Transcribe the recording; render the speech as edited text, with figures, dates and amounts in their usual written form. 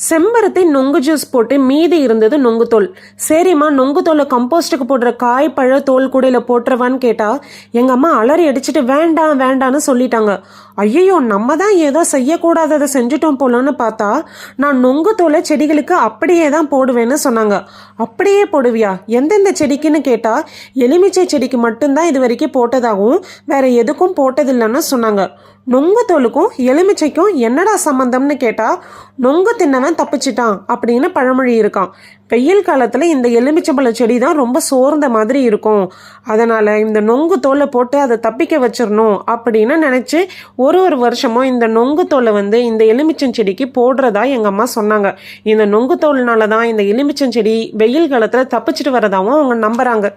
செம்பருத்தி நொங்கு ஜூஸ் போட்டு மீதி இருந்தது நொங்கு தோல். சரிம்மா, நொங்கு தோலை கம்போஸ்ட்டுக்கு போடுற காய் பழ தோல் கூடையில் போட்டுருவான்னு கேட்டா எங்கள் அம்மா அலறி அடிச்சுட்டு வேண்டாம் வேண்டான்னு சொல்லிட்டாங்க. ஐயோ, நம்ம தான் ஏதோ செய்யக்கூடாததை செஞ்சுட்டோம் போலன்னு பார்த்தா நான் நொங்கு தோலை செடிகளுக்கு அப்படியே தான் போடுவேன்னு சொன்னாங்க. அப்படியே போடுவியா? எந்தெந்த செடிக்குன்னு கேட்டால் எலுமிச்சை செடிக்கு மட்டும்தான் இது வரைக்கும் போட்டதாகவும் வேற எதுக்கும் போட்டதில்லைன்னு சொன்னாங்க. நொங்கு தோலுக்கும் எலுமிச்சைக்கும் என்னடா சம்மந்தம்னு கேட்டால் நொங்கு தின்னவன் தப்பிச்சிட்டான் அப்படின்னு பழமொழி இருக்கான். வெயில் காலத்தில் இந்த எலுமிச்சம்பழ செடி தான் ரொம்ப சோர்ந்த மாதிரி இருக்கும். அதனால் இந்த நொங்கு தோலை போட்டு அதை தப்பிக்க வச்சிடணும் அப்படின்னு நினச்சி ஒரு வருஷமும் இந்த நொங்கு தோலை இந்த எலுமிச்சம் செடிக்கு போடுறதா எங்கள் அம்மா சொன்னாங்க. இந்த நொங்கு தோல்னால தான் இந்த எலுமிச்சம் செடி வெயில் காலத்தில் தப்பிச்சிட்டு வரதாகவும் அவங்க நம்புகிறாங்க.